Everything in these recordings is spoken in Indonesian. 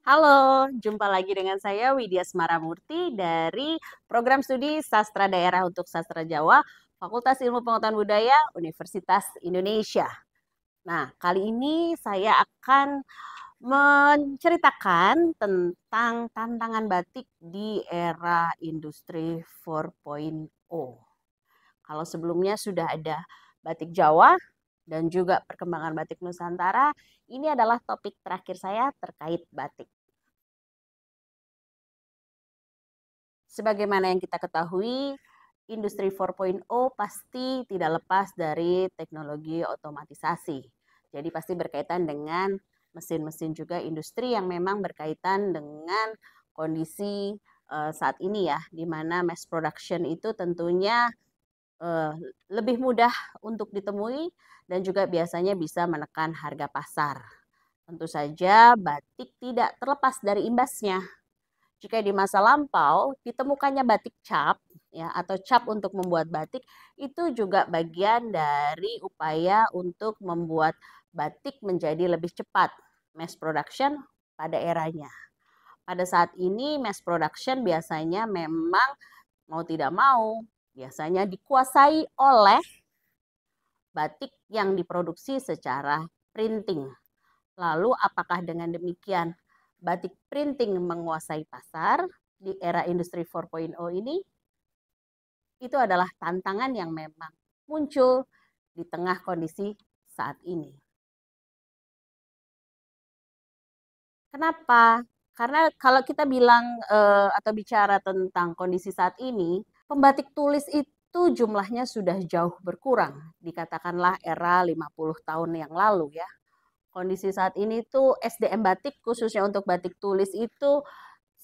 Halo, jumpa lagi dengan saya Widya Semaramurti dari Program Studi Sastra Daerah untuk Sastra Jawa, Fakultas Ilmu Pengetahuan Budaya, Universitas Indonesia. Nah, kali ini saya akan menceritakan tentang tantangan batik di era industri 4.0. Kalau sebelumnya sudah ada batik Jawa dan juga perkembangan batik Nusantara, ini adalah topik terakhir saya terkait batik. Sebagaimana yang kita ketahui, industri 4.0 pasti tidak lepas dari teknologi otomatisasi. Jadi pasti berkaitan dengan mesin-mesin juga industri yang memang berkaitan dengan kondisi saat ini ya, di mana mass production itu tentunya eh, lebih mudah untuk ditemui dan juga biasanya bisa menekan harga pasar. Tentu saja batik tidak terlepas dari imbasnya. Jika di masa lampau ditemukannya batik cap ya atau cap untuk membuat batik itu juga bagian dari upaya untuk membuat batik menjadi lebih cepat mass production pada eranya. Pada saat ini mass production biasanya memang mau tidak mau biasanya dikuasai oleh batik yang diproduksi secara printing. Lalu apakah dengan demikian batik printing menguasai pasar di era industri 4.0 ini? Itu adalah tantangan yang memang muncul di tengah kondisi saat ini. Kenapa? Karena kalau kita bilang atau bicara tentang kondisi saat ini, pembatik tulis itu jumlahnya sudah jauh berkurang. Dikatakanlah era 50 tahun yang lalu ya. Kondisi saat ini tuh SDM batik khususnya untuk batik tulis itu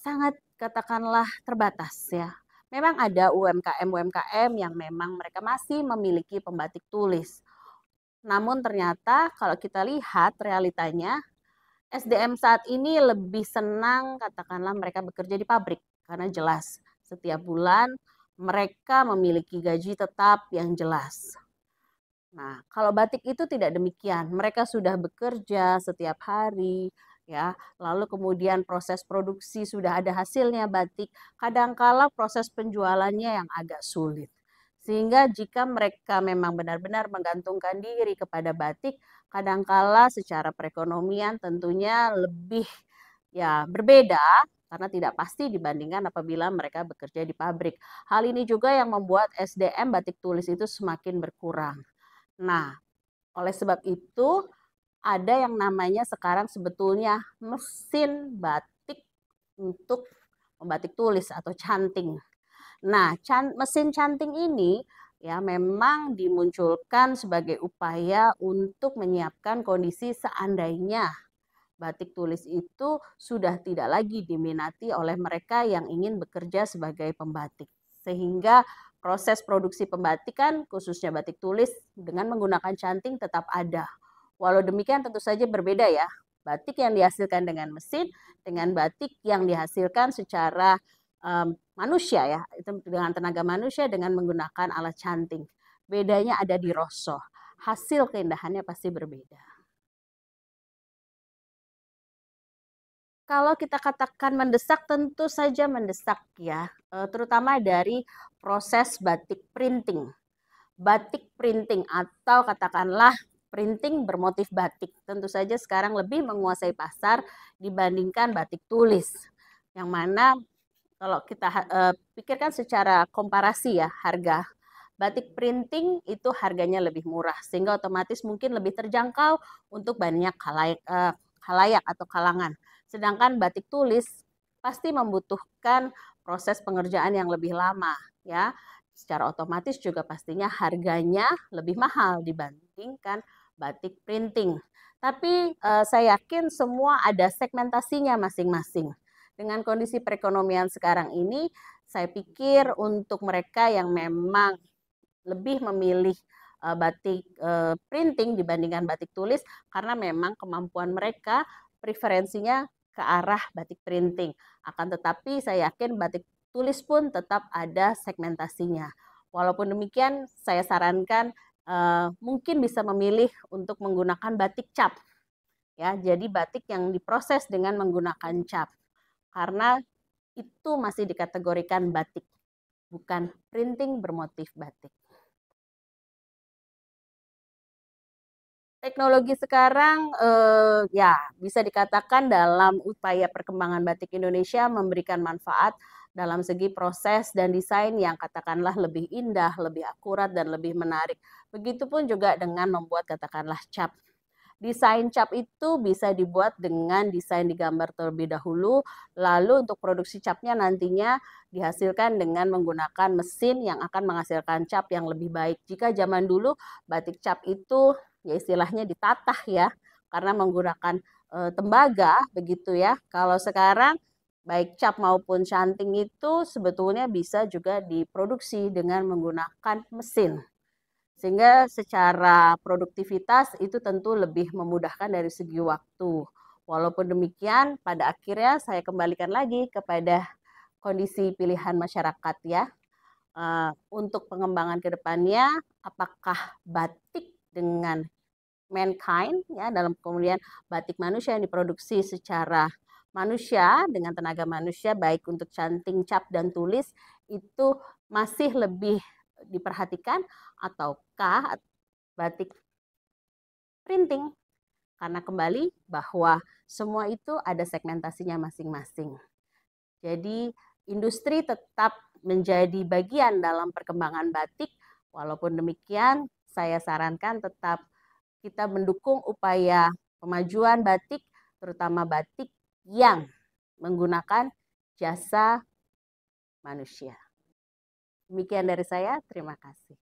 sangat katakanlah terbatas ya. Memang ada UMKM yang memang mereka masih memiliki pembatik tulis. Namun ternyata kalau kita lihat realitanya SDM saat ini lebih senang katakanlah mereka bekerja di pabrik karena jelas setiap bulan mereka memiliki gaji tetap yang jelas. Nah, kalau batik itu tidak demikian. Mereka sudah bekerja setiap hari, ya. Lalu kemudian proses produksi sudah ada hasilnya batik. Kadangkala proses penjualannya yang agak sulit. Sehingga jika mereka memang benar-benar menggantungkan diri kepada batik, kadangkala secara perekonomian tentunya lebih ya berbeda karena tidak pasti dibandingkan apabila mereka bekerja di pabrik. Hal ini juga yang membuat SDM batik tulis itu semakin berkurang. Nah, oleh sebab itu ada yang namanya sekarang sebetulnya mesin batik untuk membatik tulis atau canting. Nah, mesin canting ini ya memang dimunculkan sebagai upaya untuk menyiapkan kondisi seandainya batik tulis itu sudah tidak lagi diminati oleh mereka yang ingin bekerja sebagai pembatik. Sehingga proses produksi pembatikan khususnya batik tulis dengan menggunakan canting tetap ada. Walau demikian tentu saja berbeda ya. Batik yang dihasilkan dengan mesin dengan batik yang dihasilkan secara manusia ya, itu dengan tenaga manusia dengan menggunakan alat canting. Bedanya ada di rosok. Hasil keindahannya pasti berbeda. Kalau kita katakan mendesak, tentu saja mendesak ya, terutama dari proses batik printing. Batik printing atau katakanlah printing bermotif batik, tentu saja sekarang lebih menguasai pasar dibandingkan batik tulis. Yang mana kalau kita pikirkan secara komparasi ya, harga batik printing itu harganya lebih murah sehingga otomatis mungkin lebih terjangkau untuk banyak halayak atau kalangan. Sedangkan batik tulis pasti membutuhkan proses pengerjaan yang lebih lama ya. Secara otomatis juga pastinya harganya lebih mahal dibandingkan batik printing. Tapi saya yakin semua ada segmentasinya masing-masing. Dengan kondisi perekonomian sekarang ini, saya pikir untuk mereka yang memang lebih memilih batik printing dibandingkan batik tulis karena memang kemampuan mereka preferensinya ke arah batik printing. Akan tetapi saya yakin batik tulis pun tetap ada segmentasinya. Walaupun demikian saya sarankan mungkin bisa memilih untuk menggunakan batik cap Ya, jadi batik yang diproses dengan menggunakan cap. Karena itu masih dikategorikan batik, bukan printing bermotif batik. Teknologi sekarang ya bisa dikatakan dalam upaya perkembangan batik Indonesia memberikan manfaat dalam segi proses dan desain yang katakanlah lebih indah, lebih akurat dan lebih menarik. Begitupun juga dengan membuat katakanlah cap. Desain cap itu bisa dibuat dengan desain digambar terlebih dahulu, lalu untuk produksi capnya nantinya dihasilkan dengan menggunakan mesin yang akan menghasilkan cap yang lebih baik. Jika zaman dulu batik cap itu ya istilahnya ditatah ya, karena menggunakan tembaga begitu ya. Kalau sekarang baik cap maupun canting itu sebetulnya bisa juga diproduksi dengan menggunakan mesin. Sehingga secara produktivitas itu tentu lebih memudahkan dari segi waktu. Walaupun demikian, pada akhirnya saya kembalikan lagi kepada kondisi pilihan masyarakat ya. Untuk pengembangan ke depannya, apakah batik dengan mankind ya dalam kemudian batik manusia yang diproduksi secara manusia dengan tenaga manusia baik untuk canting, cap dan tulis itu masih lebih diperhatikan ataukah batik printing? Karena kembali bahwa semua itu ada segmentasinya masing-masing. Jadi industri tetap menjadi bagian dalam perkembangan batik. Walaupun demikian, saya sarankan tetap kita mendukung upaya pemajuan batik, terutama batik yang menggunakan jasa manusia. Demikian dari saya, terima kasih.